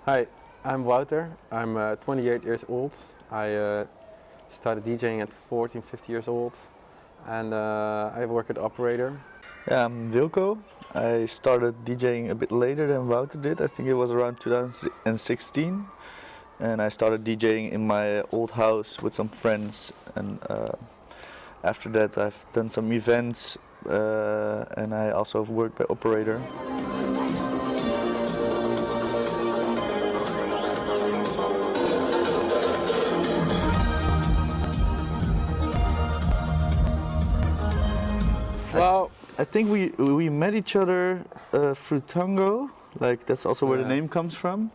Hi, I'm Wouter. I'm 28 years old. I started DJing at 14, 15 years old, and I work at operator. Yeah, I'm Wilco. I started DJing a bit later than Wouter did. I think it was around 2016, and I started DJing in my old house with some friends. And after that, I've done some events, and I also worked by operator. Well, I think we met each other through Tango, like that's also where the name comes from.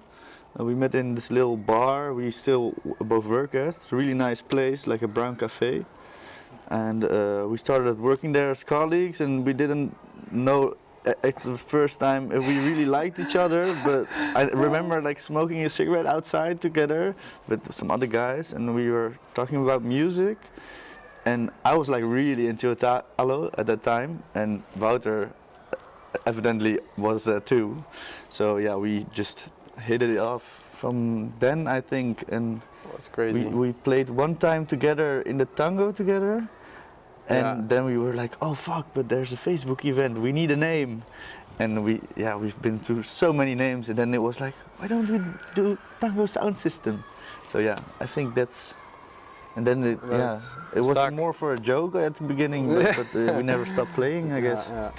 We met in this little bar we still both work at. It's a really nice place, like a brown café. And we started working there as colleagues, and we didn't know at the first time if we really liked each other, but I remember like smoking a cigarette outside together with some other guys, and we were talking about music. And I was like really into Italo at that time, and Wouter evidently was too. So yeah, we just hit it off from then, I think. And it's crazy. We played one time together in the Tango together, and then we were like, oh fuck, but there's a Facebook event, we need a name. And we've been through so many names, and then it was like, why don't we do Tango Soundsystem? So yeah, I think that's. And then it was stuck. More for a joke at the beginning, but we never stopped playing, I guess. Yeah.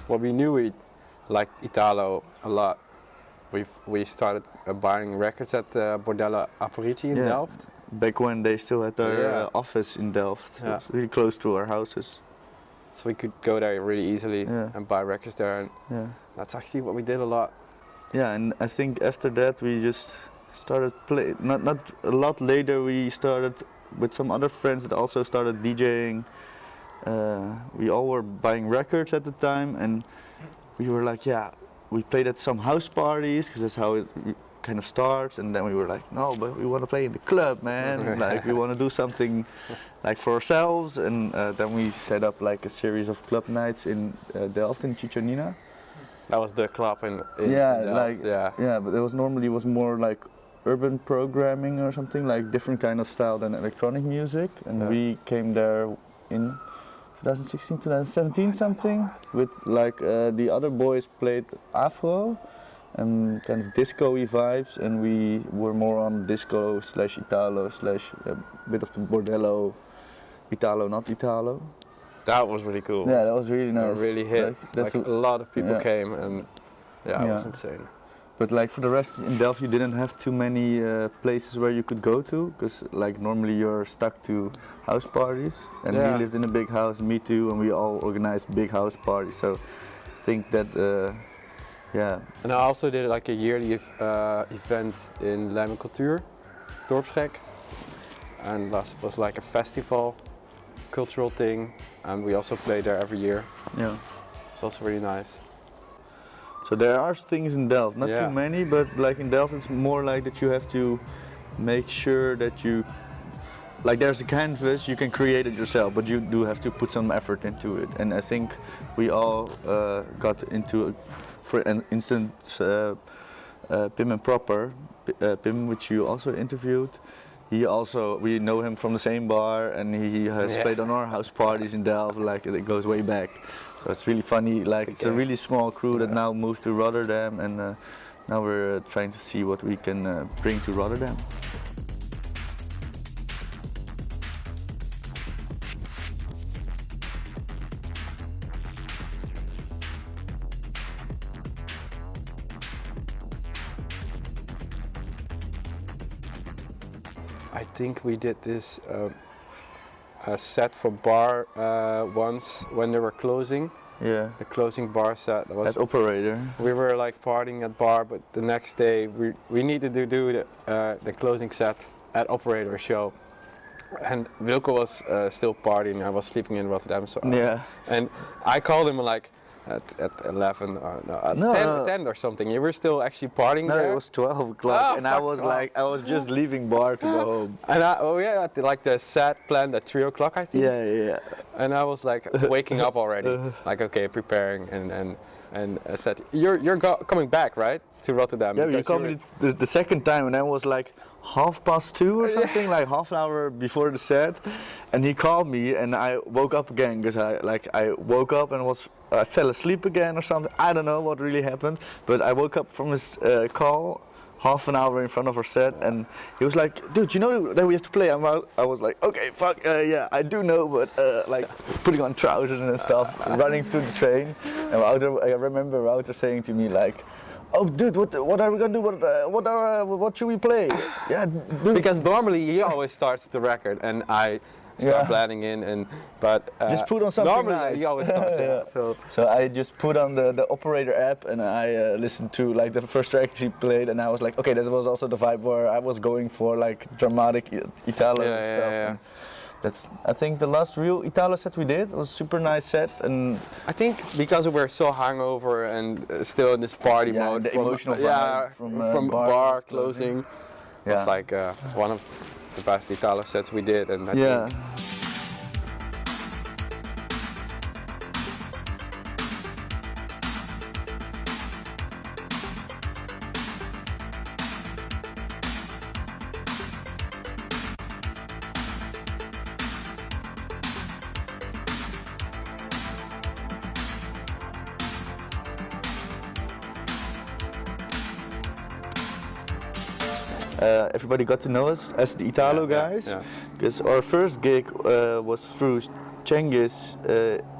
Well, we knew we liked Italo a lot. We started buying records at Bordello Apparitie in Delft. Back when they still had their office in Delft. It was really close to our houses. So we could go there really easily and buy records there, and that's actually what we did a lot. Yeah, and I think after that we just started playing. Not a lot later, we started with some other friends that also started DJing. We all were buying records at the time, and we were like, we played at some house parties because that's how it kind of starts, and then we were like, no, but we want to play in the club, man. Like we want to do something like for ourselves, and then we set up like a series of club nights in Delft in Ciccionina. That was the club in Delft. But it was more like urban programming or something, like different kind of style than electronic music, and we came there in 2016, 2017 something, with like the other boys played Afro and kind of disco-y vibes, and we were more on disco / Italo / a bit of the Bordello, Italo, not Italo. That was really cool. Yeah, that was really nice. It really hit. Like a lot of people came, and it was insane. But like for the rest in Delft, you didn't have too many places where you could go to, because like normally you're stuck to house parties. And we lived in a big house, me too, and we all organized big house parties. So I think that, And I also did like a yearly event in Lijmen Cultuur, Dorpsgek. And that was like a festival, cultural thing. And we also played there every year. Yeah. It's also really nice. So there are things in Delft, not too many, but like in Delft it's more like that you have to make sure that you, like there's a canvas, you can create it yourself, but you do have to put some effort into it. And I think we all got into, for instance, Pim and Proper, Pim, which you also interviewed. We know him from the same bar, and he has played on our house parties in Delft, like it goes way back. So it's really funny, like it's a really small crew that now moved to Rotterdam, and now we're trying to see what we can bring to Rotterdam. I think we did this a set for bar once when they were closing. Yeah. The closing bar set. That was at operator. We were like partying at bar, but the next day we needed to do the closing set at operator show. And Wilco was still partying. I was sleeping in Rotterdam. So yeah. And I called him like, at 11 or no, at No, 10, no. 10 or something. You were still actually partying No, there? it was 12 o'clock, Oh, and I fuck was off. like, I was just leaving bar to go home. And like the set planned at 3 o'clock, I think. Yeah. And I was like waking up already, like okay, preparing, and I said, you're coming back, right, to Rotterdam? Yeah, you because called me the second time, and I was like 2:30 or something, like half an hour before the set, and he called me, and I woke up again because I woke up and I fell asleep again or something. I don't know what really happened, but I woke up from his call half an hour in front of our set, and he was like, dude, you know that we have to play? I was like, okay, fuck, yeah, I do know, but like putting on trousers and stuff, running through the train, and I remember Wouter saying to me like, oh, dude, what are we gonna do? What should we play? Yeah, dude. Because normally he always starts the record, and I start planning in, but just put on something normally nice. he always starts. Yeah. So I just put on the operator app, and I listened to like the first track he played, and I was like, okay, that was also the vibe where I was going for, like dramatic Italo and stuff. Yeah. And that's, I think, the last real Italo set we did. It was a super nice set, and I think because we were so hungover and still in this party mode, the emotional vibe from bar closing, Yeah. was like one of the best Italo sets we did, and I think everybody got to know us as the Italo guys, because our first gig was through Cengiz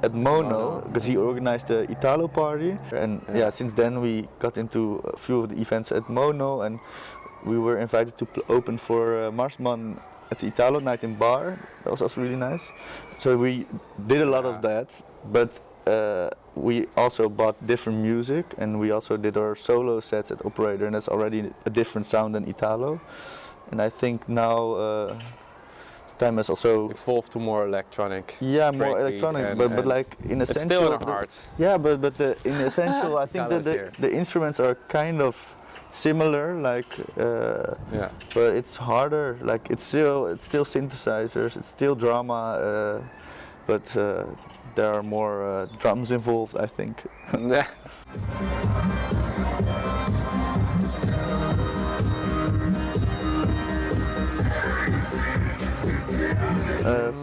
at Mono, because he organized the Italo party, and since then we got into a few of the events at Mono, and we were invited to open for Marsman at the Italo night in bar. That was also really nice. So we did a lot of that, but we also bought different music, and we also did our solo sets at Operator, and that's already a different sound than Italo. And I think now time has also evolved to more electronic. Yeah, more electronic, but like in essential. It's still in our hearts. Yeah, but in essential, I think that the instruments are kind of similar, like but it's harder. Like it's still synthesizers, it's still drama, but there are more drums involved, I think.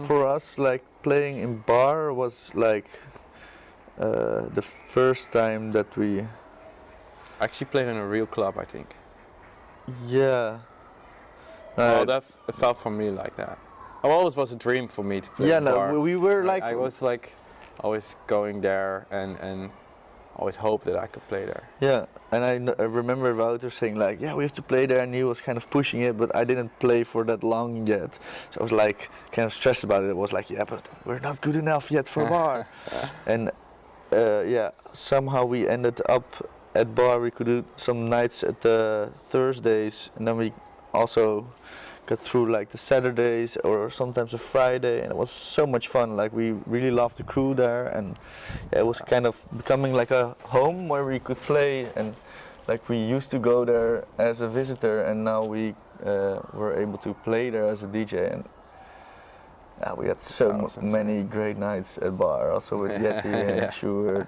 For us, like playing in bar was like the first time that we actually played in a real club, I think. Yeah. Well, that felt for me like that. It always was a dream for me to play in a bar. We were like... I was like always going there and always hoped that I could play there. Yeah, and I remember Wouter saying like, yeah, we have to play there, and he was kind of pushing it, but I didn't play for that long yet. So I was like kind of stressed about it. It was like, yeah, but we're not good enough yet for bar. And somehow we ended up at bar. We could do some nights at the Thursdays, and then we also got through like the Saturdays or sometimes a Friday, and it was so much fun. Like we really loved the crew there, and it was kind of becoming like a home where we could play, and like we used to go there as a visitor, and now we were able to play there as a DJ, and we had so many great nights at bar, also with Yeti and Stuart.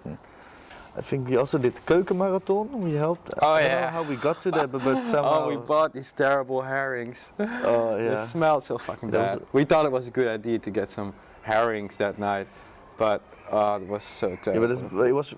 I think we also did the Keukenmarathon. We helped. I don't know how we got to that, but somehow. Oh, we bought these terrible herrings. Oh yeah. They smelled so fucking bad. We thought it was a good idea to get some herrings that night, but it was so terrible. Yeah, but it was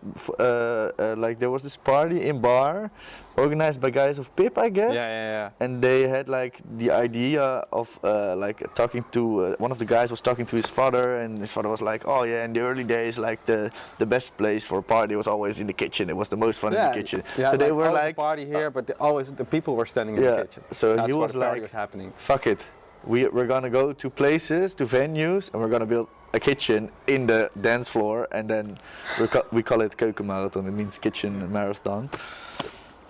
like there was this party in bar, organized by guys of Pip, I guess. Yeah. And they had like the idea of like talking to one of the guys was talking to his father, and his father was like, oh yeah, in the early days, like the best place for a party was always in the kitchen. It was the most fun in the kitchen. Yeah, so they were like party here, but always the people were standing in the kitchen. So that's he was the party like, was happening. Fuck it, we're gonna go to places, to venues, and we're gonna build a kitchen in the dance floor, and then we call it Keukenmarathon. It means kitchen marathon.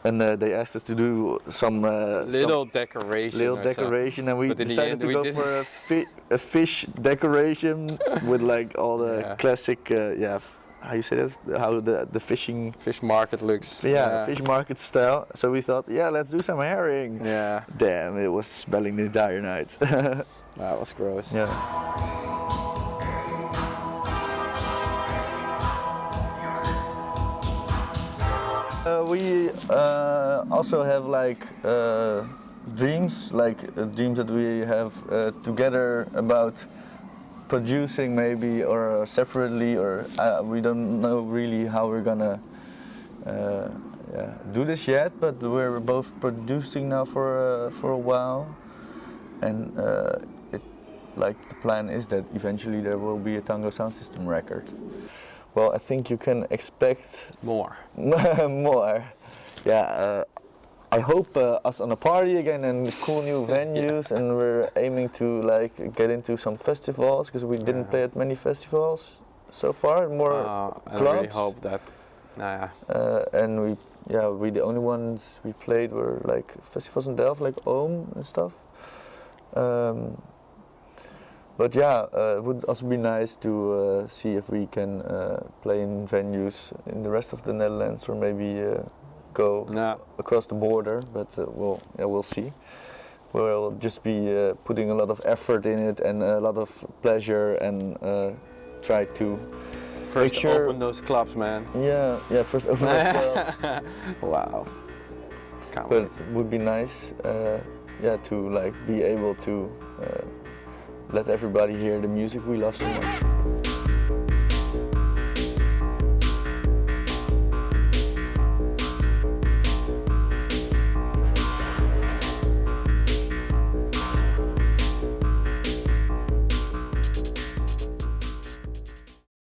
And they asked us to do some little decoration. And we decided to go for a fish decoration with like all the classic how you say that? How the fishing fish market looks. Yeah, fish market style. So we thought, yeah, let's do some herring. Yeah. Damn, it was smelling the entire night. That was gross. Yeah. We also have like dreams that we have together about producing maybe, or separately, or we don't know really how we're gonna do this yet, but we're both producing now for a while, and the plan is that eventually there will be a Tango Soundsystem record. Well, I think you can expect more. more. Yeah, I hope us on a party again and cool new venues, and we're aiming to like get into some festivals, because we didn't play at many festivals so far. More I clubs. really hope that. And we the only ones we played were like festivals in Delft, like Ohm and stuff. But yeah, it would also be nice to see if we can play in venues in the rest of the Netherlands, or maybe go across the border. But we'll see. We'll just be putting a lot of effort in it and a lot of pleasure, and try to first open those clubs, man. Yeah, first open those clubs. Wow. Can't But wait. it would be nice, to like be able to let everybody hear the music we love so much.